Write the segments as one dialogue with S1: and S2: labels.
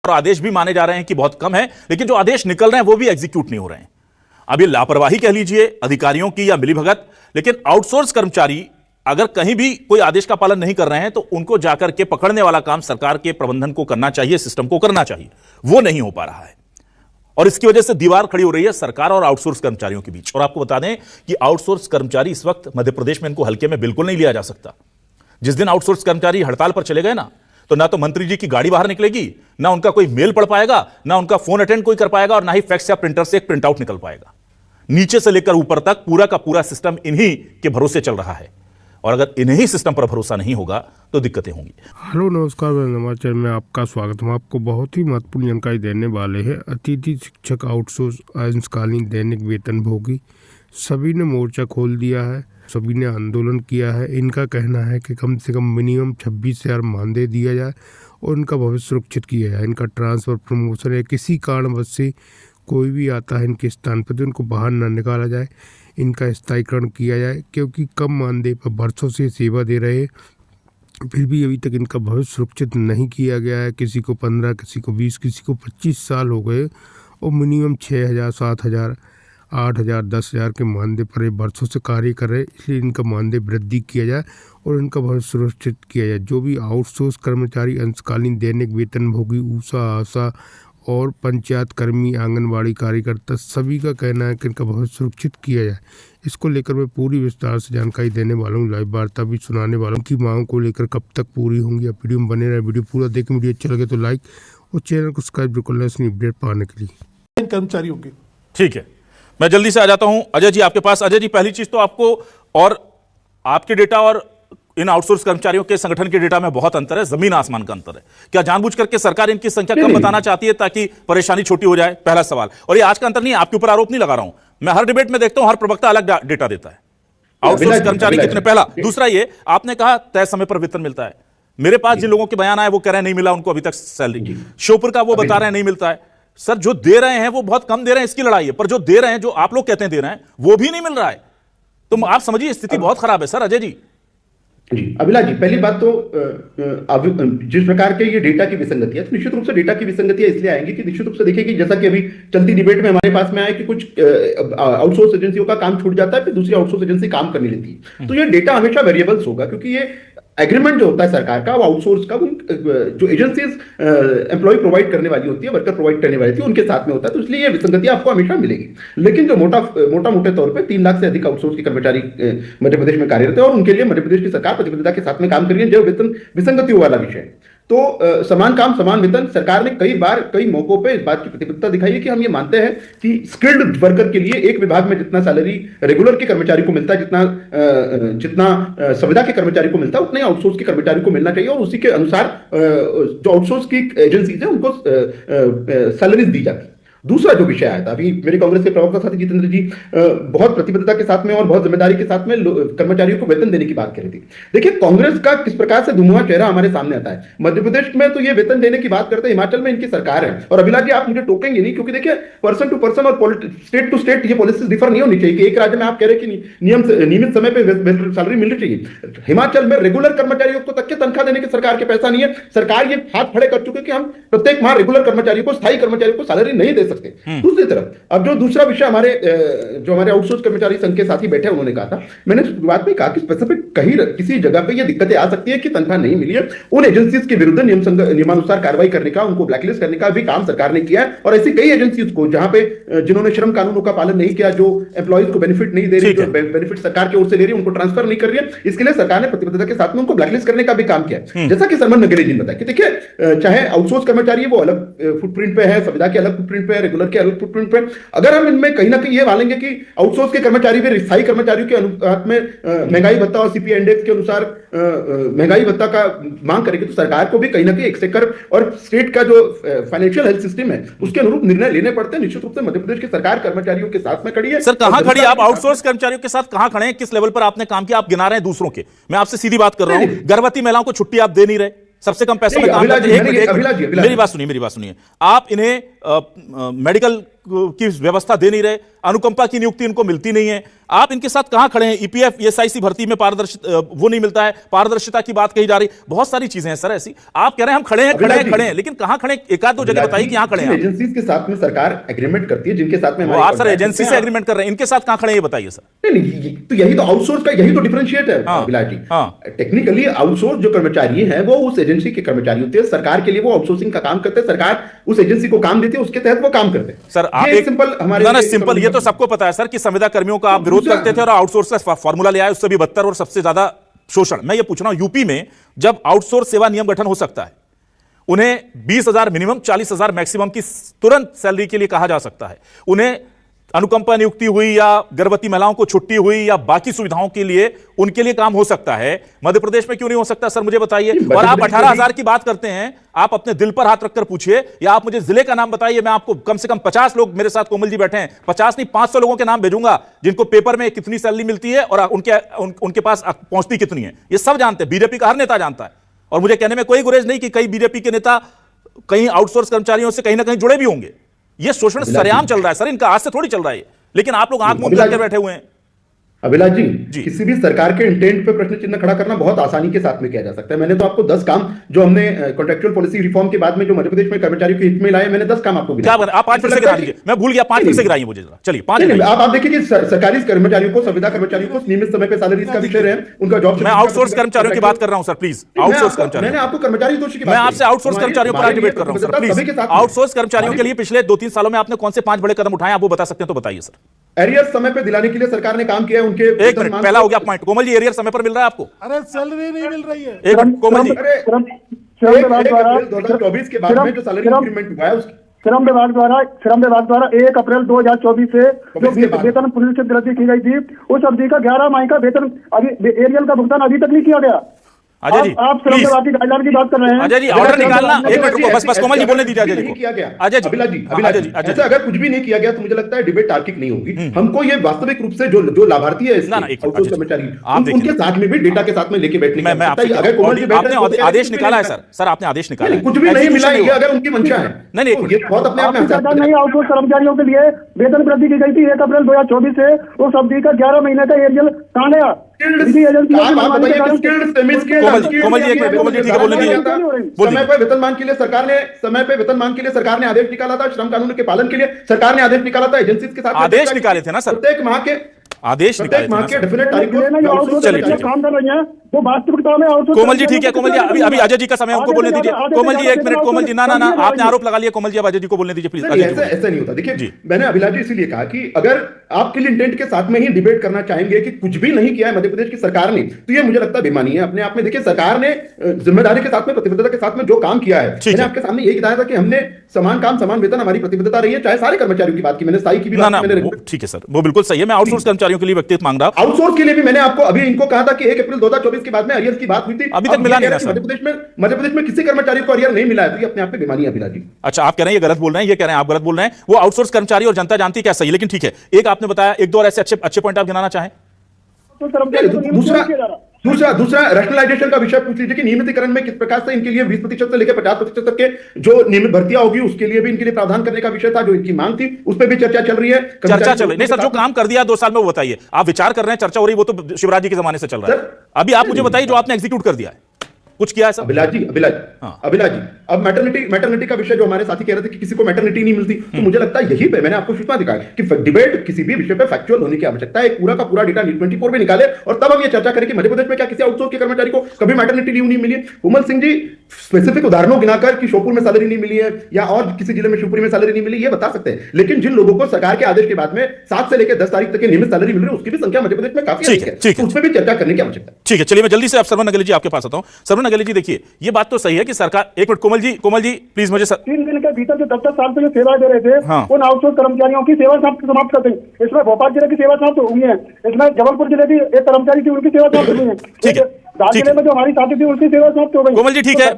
S1: और आदेश भी माने जा रहे हैं कि बहुत कम है, लेकिन जो आदेश निकल रहे हैं वो भी एग्जीक्यूट नहीं हो रहे हैं। अब ये लापरवाही कह लीजिए अधिकारियों की या मिलीभगत, लेकिन आउटसोर्स कर्मचारी अगर कहीं भी कोई आदेश का पालन नहीं कर रहे हैं तो उनको जाकर के पकड़ने वाला काम सरकार के प्रबंधन को करना चाहिए, सिस्टम को करना चाहिए। वो नहीं हो पा रहा है और इसकी वजह से दीवार खड़ी हो रही है सरकार और आउटसोर्स कर्मचारियों के बीच। और आपको बता दें कि आउटसोर्स कर्मचारी इस वक्त मध्य प्रदेश में इनको हल्के में बिल्कुल नहीं लिया जा सकता। जिस दिन आउटसोर्स कर्मचारी हड़ताल पर चले गए ना, तो ना तो मंत्री जी की गाड़ी बाहर निकलेगी, ना उनका कोई मेल पढ़ पाएगा, ना उनका फोन अटेंड कोई कर पाएगा और ना ही फैक्स या प्रिंटर से एक प्रिंट आउट निकल पाएगा। नीचे से लेकर ऊपर तक पूरा का पूरा सिस्टम इन्हीं के भरोसे चल रहा है और अगर इन्हीं सिस्टम पर भरोसा नहीं होगा तो दिक्कतें होंगी।
S2: हेलो नमस्कार, मैं समाचार में आपका स्वागत है। आपको बहुत ही महत्वपूर्ण जानकारी देने वाले हैं। अतिथि शिक्षक आउटसोर्स अंशकालीन दैनिक वेतन भोगी सभी ने मोर्चा खोल दिया है, सभी ने आंदोलन किया है। इनका कहना है कि कम से कम मिनिमम 26,000 मानदेय दिया जाए और इनका भविष्य सुरक्षित किया जाए। इनका ट्रांसफर, प्रमोशन या किसी कारणवश से कोई भी आता है इनके स्थान पर तो उनको बाहर न निकाला जाए, इनका स्थायीकरण किया जाए, क्योंकि कम मानदेय पर वर्षों से सेवा दे रहे फिर भी अभी तक इनका भविष्य सुरक्षित नहीं किया गया है। किसी को 15, किसी को 20, किसी को 25 साल हो गए और मिनिमम 6,000, 7,000, 8,000, 10,000 के मानदेय पर वर्षों से कार्य कर रहे, इसलिए इनका मानदेय वृद्धि किया जाए और इनका भविष्य सुरक्षित किया जाए। जो भी आउटसोर्स कर्मचारी अंशकालीन दैनिक वेतन भोगी, ऊषा, आशा और पंचायत कर्मी, आंगनबाड़ी कार्यकर्ता सभी का कहना है कि इनका भविष्य सुरक्षित किया जाए। इसको लेकर मैं पूरी विस्तार से जानकारी देने वाला हूँ, लाइव वार्ता भी सुनाने वाला हूँ कि मांगों को लेकर कब तक पूरी होंगी। आप वीडियो में बने रहे, वीडियो पूरा देखें। वीडियो अच्छा लगे तो लाइक और चैनल को सब्सक्राइब बिल्कुल इसमें अपडेट पाने के लिए।
S3: कर्मचारियों की
S1: ठीक है, मैं जल्दी से आ जाता हूं अजय जी आपके पास। अजय जी, पहली चीज तो आपको और आपके डेटा और इन आउटसोर्स कर्मचारियों के संगठन के डेटा में बहुत अंतर है, जमीन आसमान का अंतर है। क्या जानबूझ करके सरकार इनकी संख्या कम बताना चाहती है ताकि परेशानी छोटी हो जाए? पहला सवाल। और ये आज का अंतर नहीं है, आपके ऊपर आरोप नहीं लगा रहा हूं मैं, हर डिबेट में देखता हूं हर प्रवक्ता अलग डेटा देता है। आउटसोर्स कर्मचारी कितने, पहला। दूसरा, ये आपने कहा तय समय पर वेतन मिलता है। मेरे पास जिन लोगों के बयान आए वो कह रहे हैं नहीं मिला उनको अभी तक सैलरी। श्योपुर का वो बता रहे हैं नहीं मिलता है। सर, जो दे रहे हैं वो बहुत कम दे रहे हैं, इसकी लड़ाई है, पर जो दे रहे हैं, जो आप लोग कहते हैं दे रहे हैं, वो भी नहीं मिल रहा है। तो आप समझिए स्थिति बहुत खराब है। सर अजय जी।
S3: जी अभिलाष जी, पहली बात तो जिस प्रकार के ये डेटा की विसंगतियां, तो निश्चित रूप से डेटा की विसंगतियां इसलिए आएंगी कि निश्चित रूप से देखिए कि जैसा कि अभी चलती डिबेट में हमारे पास में आया कि कुछ आउटसोर्स एजेंसियों का काम छूट जाता है, फिर दूसरी आउटसोर्स एजेंसी काम करने लेती है। तो ये डेटा हमेशा वेरिएबल्स होगा, क्योंकि ये एग्रीमेंट जो होता है सरकार का, वो आउटसोर्स का जो एजेंसीज एम्प्लॉय प्रोवाइड करने वाली होती है, वर्कर प्रोवाइड करने वाली होती है, उनके साथ में होता है। तो इसलिए ये विसंगतियां आपको हमेशा मिलेगी। लेकिन जो मोटे तौर पे 3 लाख से अधिक आउटसोर्स के कर्मचारी मध्य प्रदेश में कार्यरत है और उनके लिए मध्य प्रदेश की सरकार प्रतिबद्धता के साथ में काम कर रही है। जो वेतन विसंगतियों वाला विषय है, तो समान काम समान वेतन, सरकार ने कई बार कई मौकों पे इस बात की प्रतिबद्धता दिखाई है कि हम ये मानते हैं कि स्किल्ड वर्कर के लिए एक विभाग में जितना सैलरी रेगुलर के कर्मचारी को मिलता है, जितना संविदा के कर्मचारी को मिलता है, उतना ही आउटसोर्स के कर्मचारी को मिलना चाहिए और उसी के अनुसार जो आउटसोर्स की एजेंसीज है उनको सैलरीज दी जाती है। दूसरा जो विषय आया था, अभी मेरे कांग्रेस के प्रवक्ता साथी जितेंद्र जी बहुत प्रतिबद्धता के साथ में और बहुत जिम्मेदारी के साथ में कर्मचारियों को वेतन देने की बात कर रही थी। देखिए कांग्रेस का किस प्रकार से धुआं चेहरा हमारे सामने आता है। मध्य प्रदेश में तो ये वेतन देने की बात करते हैं, हिमाचल में इनकी सरकार है। और अभिलाष जी, आप मुझे टोकेंगे नहीं, क्योंकि देखिए पर्सन टू पर्सन और स्टेट टू स्टेट ये पॉलिसीज डिफर नहीं होनी चाहिए कि एक राज्य में आप कह रहे हैं कि नियमित समय पर सैलरी मिलनी चाहिए। हिमाचल में रेगुलर कर्मचारियों को तक के तनख्वाह देने की सरकार के पैसा नहीं है। सरकार ये हाथ खड़े कर चुके कि हम प्रत्येक माह रेगुलर कर्मचारियों को, स्थायी कर्मचारियों को सैलरी नहीं दे सकते। दूसरी तरफ अब जो दूसरा विषय हमारे आउटसोर्स कर्मचारी संघ के साथी बैठे, उन्होंने कहा था, मैंने शुरुआत में कहा कि स्पेसिफिक किसी जगह पे ये दिक्कतें आ सकती है कि तनख्वाह नहीं मिली है, उन एजेंसीज के विरुद्ध नियमानुसार कार्रवाई करने का, उनको ब्लैकलिस्ट करने का भी काम सरकार ने किया है। और ऐसी कई एजेंसीज को जहां पे जिन्होंने श्रम कानूनों का पालन नहीं किया, जो एम्प्लॉइज को बेनिफिट नहीं दे रही, जो बेनिफिट सरकार की ओर से ले रही है, उनको ट्रांसफर नहीं कर रही है, इसके लिए सरकार ने प्रतिबद्धता के साथ में उनको ब्लैकलिस्ट करने का भी काम किया है। जैसा कि सरमन नगेले जी ने बताया कि देखिए चाहे आउटसोर्स कर्मचारी है वो अलग फुटप्रिंट पे है, संविदा के अलग फुटप्रिंट पे है, रेगुलर के अलग फुटप्रिंट पे। अगर हम इनमें कहीं ना कहीं ये मानेंगे कि आउटसोर्स के कर्मचारी भी स्थायी कर्मचारियों के अनुपात में महंगाई भत्ता और सीपीआई इंडेक्स के अनुसार महंगाई भत्ता का मांग करेंगे, तो सरकार को भी कहीं ना कहीं एक्सचेकर और स्टेट का जो फाइनेंशियल हेल्थ सिस्टम है उसके अनुरूप निर्णय लेने पड़ते हैं। निश्चित रूप से मध्य प्रदेश की सरकार कर्मचारियों के साथ में खड़ी है।
S1: सर कहां खड़ी है? आप आउटसोर्स कर्मचारियों के साथ कहां खड़े हैं? किस लेवल पर आपने काम किया? आप गिना रहे हैं दूसरों के, मैं आपसे सीधी बात कर रहा हूं। गर्भवती महिलाओं को छुट्टी आप दे नहीं रहे, सबसे कम पैसों में काम करते हैं। मेरी बात सुनिए, आप इन्हें मेडिकल की व्यवस्था दे नहीं रहे, अनुकंपा की नियुक्ति इनको मिलती नहीं है। आप इनके साथ कहां खड़े हैं? ईपीएफ ईएसआईसी भर्ती में पारदर्शिता वो नहीं मिलता है, पारदर्शिता की बात कही जा रही, बहुत सारी चीजें हैं सर ऐसी। आप कह रहे हैं हम खड़े हैं, लेकिन कहां खड़े? एक आध दो जगह बताइए कि यहां खड़े हैं।
S3: एजेंसीज के साथ में सरकार एग्रीमेंट करती है, जिनके साथ में
S1: आप सर एजेंसी से एग्रीमेंट कर रहे हैं, इनके साथ कहां खड़े हैं ये बताइए सर।
S3: नहीं, तो यही तो आउटसोर्स का यही तो डिफरेंशिएट है अभिलाष जी। टेक्निकली आउटसोर्स जो कर्मचारी हैं वो उस एजेंसी के कर्मचारी होते हैं, सरकार के लिए वो आउटसोर्सिंग का काम करते हैं, सरकार उस एजेंसी को काम देती है, उसके तहत वो काम करते हैं।
S1: सर आप एक सिंपल हमारे सिंपल ये तो सबको पता है सर कि संविदा कर्मियों का आप विरोध करते थे और आउटसोर्स का फॉर्मूला ले आए, उससे भी बदतर और सबसे ज्यादा शोषण। मैं ये पूछ रहा हूं, यूपी में जब आउटसोर्स सेवा नियम गठन हो सकता है, उन्हें 20,000 मिनिमम 40,000 मैक्सिमम की तुरंत सैलरी के लिए कहा जा सकता है। उन्हें अनुकंपा नियुक्ति हुई या गर्भवती महिलाओं को छुट्टी हुई या बाकी सुविधाओं के लिए उनके लिए काम हो सकता है। मध्य प्रदेश में क्यों नहीं हो सकता सर, मुझे बताइए। और आप 18,000 की बात करते हैं, आप अपने दिल पर हाथ रखकर पूछिए, या आप मुझे जिले का नाम बताइए, मैं आपको कम से कम 50 लोग मेरे साथ कोमल जी बैठे हैं, 50 नहीं 500 लोगों के नाम भेजूंगा जिनको पेपर में कितनी सैलरी मिलती है और उनके पास पहुंचती कितनी है। ये सब जानते हैं, बीजेपी का हर नेता जानता है। और मुझे कहने में कोई गुरेज नहीं कि कई बीजेपी के नेता कहीं आउटसोर्स कर्मचारियों से कहीं ना कहीं जुड़े भी होंगे। ये शोषण सरेआम चल रहा है सर, इनका आज से थोड़ी चल रहा है, लेकिन आप लोग आंख मूंद करके बैठे हुए हैं।
S3: अभिलाष जी, किसी भी सरकार के इंटेंट पे प्रश्न चिन्ह खड़ा करना बहुत आसानी के साथ में किया जा सकता है। मैंने तो आपको 10 काम जो हमने कॉन्ट्रेक्चुअल पॉलिसी रिफॉर्म के बाद में जो मध्य प्रदेश में कर्मचारियों के हित में लाए, मैंने 10 काम आपको
S1: क्या आप 5 फिर से गिरा दीजिए, मैं भूल गया 5 फिर से गिराइए मुझे जरा। चलिए 5
S3: आप देखिए कि सरकारी कर्मचारियों को, संविदा कर्मचारियों को नियमित समय पे सैलरीज का विषय रहे, उनका जॉब।
S1: मैं आउटसोर्स कर्मचारियों की बात कर रहा हूं सर, प्लीज। आउटसोर्स कर्मचारियों,
S3: मैंने आपको कर्मचारी दोषी की बात,
S1: मैं आपसे आउटसोर्स कर्मचारियों पर डिबेट कर रहा हूं सर, प्लीज। आउटसोर्स कर्मचारियों के लिए पिछले 2-3 सालों में आपने कौन से 5 बड़े कदम उठाए, आप वो बता सकते हैं तो बताइए सर।
S3: एरियर समय पे दिलाने के लिए सरकार ने काम किया है। उनके
S1: एक मिनट, पहला हो गया पॉइंट। कोमल जी, एरियर समय पर मिल रहा है आपको?
S4: अरे सैलरी नहीं मिल रही है।
S1: एक मिनट कोमल जी,
S3: 2024 के बाद में जो सैलरी इंक्रीमेंट हुआ है
S5: श्रम विभाग द्वारा 1 अप्रैल 2024 से जो वेतन पुलिस से वृद्धि की गई थी, उस अवधि का 11 माह का वेतन अभी एरियल का भुगतान अभी तक नहीं किया गया।
S1: अजय जी,
S5: आप श्रम विभाग की गाइडलाइन की बात कर रहे हैं।
S1: अजय जी, ऑर्डर निकालना। एक मिनट बस कोमल जी बोलने दीजिए। अजय जी को
S3: किया गया।
S1: अजय जी,
S3: अभिलाष जी, ऐसा अगर कुछ भी नहीं किया गया तो मुझे लगता है डिबेट तार्किक नहीं होगी। हमको ये वास्तविक रूप से जो लाभार्थी है आउटसोर्स कर्मचारी, उनके साथ में भी डेटा के साथ में लेके बैठने की, अगर कोमल जी
S1: आपने आदेश निकाला है सर, आपने आदेश निकाला है,
S3: कुछ भी नहीं मिला है अगर उनकी मंशा है।
S1: नहीं,
S3: ये बहुत अपने आप में
S5: नहीं। आउटसोर्स कर्मचारियों के लिए वेतन वृद्धि की गई थी 1 अप्रैल 2024 से, उस अवधि का 11 महीने का एरियल कहां गया?
S1: कोमल जी ठीक है, बोलने दीजिए।
S3: समय पर वेतनमान के लिए सरकार ने आदेश निकाला था, श्रम कानून के पालन के लिए सरकार ने आदेश निकाला था, एजेंसीज के साथ
S1: आदेश निकाले थे ना सर,
S3: प्रत्येक माह के
S1: आदेश निकाले थे।
S3: डेफिनेट तारीख
S5: काम कर रही है वो वास्तविकता में आउटसोर्स।
S1: कोमल जी ठीक है, कोमल जी अभी अजय जी का समय हमको बोलने दीजिए। कोमल जी 1 मिनट, कोमल जी ना आपने आरोप लगा लिया। कोमल जी अब अजय जी को बोलने दीजिए प्लीज।
S3: ऐसा नहीं होता। देखिए, मैंने अभिलाष जी इसीलिए कहा कि अगर आप क्लियर इंटेंट के साथ में ही डिबेट करना चाहेंगे कि कुछ भी नहीं किया है मध्य प्रदेश की सरकार ने, तो ये मुझे लगता है बेईमानी है अपने आप में। देखिए, सरकार ने जिम्मेदारी के साथ में, प्रतिबद्धता के साथ में जो काम किया है, मैंने आपके सामने यही बताया था कि हमने समान काम समान वेतन, हमारी प्रतिबद्धता रही है, चाहे सारे कर्मचारियों की बात की, मैंने स्थायी की भी बात मैंने।
S1: ठीक है सर, वो बिल्कुल सही है। मैं आउटसोर्स कर्मचारियों के लिए व्यक्तिगत मांग रहा हूं।
S3: आउटसोर्स के लिए भी मैंने आपको अभी इनको कहा था कि 1 अप्रैल 2024 के बाद में अरियर की बात हुई थी,
S1: अभी तक मिला नहीं है।
S3: मध्य प्रदेश में किसी कर्मचारी को अरियर नहीं मिला है, तो ये अपने आप में बेईमानी है अभिलाष जी।
S1: अच्छा, आप कह रहे हैं ये गलत बोल रहे हैं, ये कह रहे हैं आप गलत बोल रहे हैं। वो आउटसोर्स कर्मचारी और जनता जानती क्या सही, लेकिन ठीक है। एक आपने बताया, 1-2 और ऐसे अच्छे पॉइंट आप गिनाना चाहें?
S3: दूसरा रैशनलाइजेशन का विषय पूछ लीजिए कि नियमितीकरण में किस प्रकार से इनके लिए 20% से लेकर 50% तक के जो नियमित भर्तियां होगी उसके लिए भी इनके लिए प्रावधान करने का विषय था, जो इनकी मांग थी, उस पर भी चर्चा चल रही है।
S1: नहीं सर, जो काम कर दिया 2 साल में वो बताइए। आप विचार कर रहे हैं, चर्चा हो रही, वो तो शिवराज जी के जमाने से चल रहा है। अभी आप मुझे बताइए जो आपने एग्जीक्यूट कर दिया है, कुछ किया है सर?
S3: अभिलाष जी, अब मैटरनिटी का विषय जो हमारे साथी कह रहे थे कि किसी को मैटरनिटी नहीं मिलती, तो मुझे लगता है यही पे मैंने आपको सूचना दिखाई कि डिबेट किसी भी विषय पे फैक्चुअल होने की आवश्यकता है। एक पूरा का पूरा डेटा नीट 24 में निकाले और तब हम ये चर्चा करें कि मध्य प्रदेश में क्या किसी आउटसोर्स के कर्मचारी को कभी मैटरनिटी लीव नहीं मिली। कोमल सिंह जी स्पेसिफिक उदाहरणों गिनाकर कि श्योपुर में सैलरी नहीं मिली है या और किसी जिले में शिवपुरी में सैलरी नहीं मिली, ये बता सकते हैं, लेकिन जिन लोगों को सरकार के आदेश के बाद में 7 से लेकर 10 तारीख तक की नियमित सैलरी मिल रही है, उसकी भी संख्या मध्य प्रदेश में काफी अधिक है, उस पर भी चर्चा करने की आवश्यकता है।
S1: ठीक है, चलिए मैं जल्दी से आप सरवण नगेली जी आपके पास आता हूं। सरवण नगेली जी, देखिए ये बात तो सही है कि सरकार, एक मिनट कोमल जी प्लीज मुझे
S5: 3 दिन के भीतर जो 10 साल से जो सेवा दे रहे थे, उन आउटसोर्स कर्मचारियों की सेवा समाप्त कर दें। इसमें भोपाल जिले की सेवा समाप्त हुई है, इसमें जबलपुर जिले की एक कर्मचारी थी, उनकी सेवा समाप्त हुई है।
S1: ठीक है,
S5: जिले में जो हमारी साथी थी उनकी सेवा समाप्त हो गई।
S1: कोमल जी ठीक है,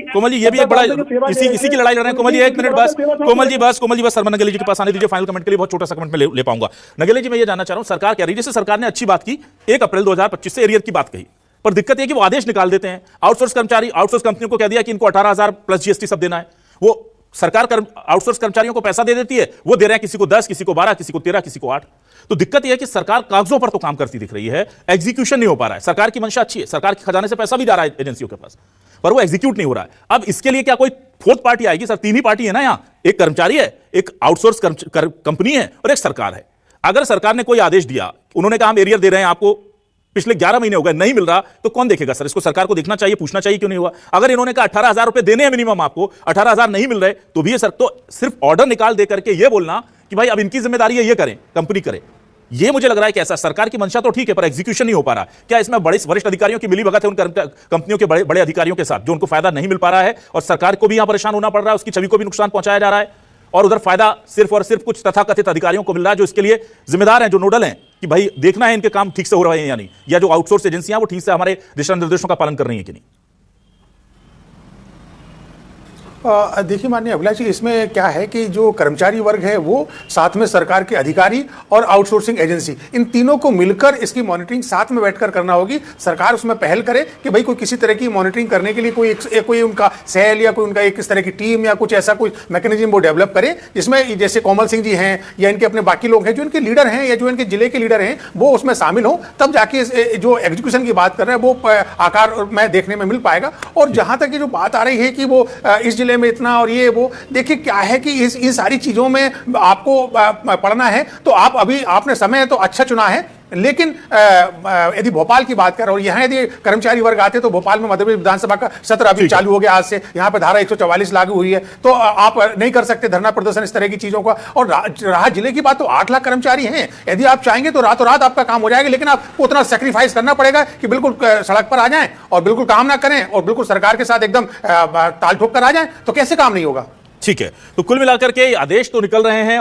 S1: कोमल जी ये भी एक बड़ा इसी की लड़ाई लड़ रहे हैं। कोमल जी 1 मिनट बस, कोमल जी बस सरवण नगेली जी के पास आने दीजिए फाइनल कमेंट के लिए। बहुत छोटा सा कमेंट में ले पाऊंगा। नगेली जी, मैं ये जानना चाह रहा हूं, सरकार कह रही है, जैसे सरकार ने अच्छी बात की, 1 अप्रैल 2025 से एरियर की बात कही, पर दिक्कत है कि वो आदेश निकाल देते हैं। आउटसोर्स कर्मचारी, आउटसोर्स कंपनियों को कह दिया कि इनको 18,000 प्लस जीएसटी सब देना है। वो सरकार आउटसोर्स कर्मचारियों को पैसा दे देती है, वो दे रहे हैं किसी को 10, किसी को 12, किसी को 13, किसी को 8। तो दिक्कत यह है कि सरकार कागजों पर तो काम करती दिख रही है, एग्जीक्यूशन नहीं हो पा रहा है। सरकार की मंशा अच्छी है, सरकार के खजाने से पैसा भी जा रहा है एजेंसियों के पास, पर वो एग्जीक्यूट नहीं हो रहा है। अब इसके लिए क्या कोई फोर्थ पार्टी आएगी? सर, 3 ही पार्टी है ना यहां, एक कर्मचारी है, एक आउटसोर्स कंपनी है और एक सरकार है। अगर सरकार ने कोई आदेश दिया, उन्होंने कहा हम एरियर दे रहे हैं आपको, पिछले 11 महीने हो गए, नहीं मिल रहा, तो कौन देखेगा सर? इसको सरकार को देखना चाहिए, पूछना चाहिए क्यों नहीं हुआ। अगर इन्होंने कहा 18,000 रुपए देने हैं मिनिमम आपको, 18,000 नहीं मिल रहे, तो भी ये सर, तो सिर्फ ऑर्डर निकाल दे करके ये बोलना कि भाई अब इनकी जिम्मेदारी है, ये करें, कंपनी करे, ये मुझे लग रहा है कि ऐसा सरकार की मंशा तो ठीक है, पर एग्जीक्यूशन नहीं हो पा रहा। क्या इसमें बड़े वरिष्ठ अधिकारियों की मिलीभगत है उन कंपनियों के बड़े अधिकारियों के साथ, जो उनको फायदा नहीं मिल पा रहा है और सरकार को भी यहां परेशान होना पड़ रहा है, उसकी छवि को भी नुकसान पहुंचाया जा रहा है, और उधर फायदा सिर्फ और सिर्फ कुछ तथाकथित अधिकारियों को मिल रहा है, जो इसके लिए जिम्मेदार हैं, जो नोडल हैं, कि भाई देखना है इनके काम ठीक से हो रहे हैं या नहीं, या जो आउटसोर्स एजेंसियां वो ठीक से हमारे दिशा निर्देशों का पालन कर रही हैं कि नहीं।
S6: देखिए माननीय अभिलाष जी, इसमें क्या है कि जो कर्मचारी वर्ग है वो साथ में सरकार के अधिकारी और आउटसोर्सिंग एजेंसी, इन तीनों को मिलकर इसकी मॉनिटरिंग साथ में बैठकर करना होगी। सरकार उसमें पहल करे कि भाई कोई किसी तरह की मॉनिटरिंग करने के लिए कोई उनका सेल या कोई उनका एक इस तरह की टीम या कुछ ऐसा कोई मैकेनिज्म वो डेवलप करे, जिसमें जैसे कोमल सिंह जी हैं या इनके अपने बाकी लोग हैं जो इनके लीडर हैं या जो इनके जिले के लीडर हैं, वो उसमें शामिल हो, तब जाके जो एग्जीक्यूशन की बात कर रहे हैं वो आकार में देखने में मिल पाएगा। और जहां तक ये जो बात आ रही है कि वो इस जिले में इतना और ये वो, देखिए क्या है कि इन सारी चीजों में आपको पढ़ना है, तो आपने समय तो अच्छा चुना है, लेकिन यदि भोपाल की बात करें और यहाँ यदि कर्मचारी वर्ग आते तो भोपाल में मध्य प्रदेश विधानसभा का सत्र अभी चालू हो गया आज से, यहाँ पे धारा 144 लागू हुई है, तो आप नहीं कर सकते धरना प्रदर्शन इस तरह की चीजों का। और रहा जिले की बात, तो 8 लाख कर्मचारी हैं, यदि आप चाहेंगे तो रातों रात आपका काम हो जाएगा, लेकिन आपको उतना सेक्रीफाइस करना पड़ेगा कि बिल्कुल सड़क पर आ जाएं और बिल्कुल काम ना करें और बिल्कुल सरकार के साथ एकदम ताल ठोक कर आ जाएं, तो कैसे काम नहीं होगा।
S1: ठीक है, तो कुल मिलाकर के आदेश तो निकल रहे हैं।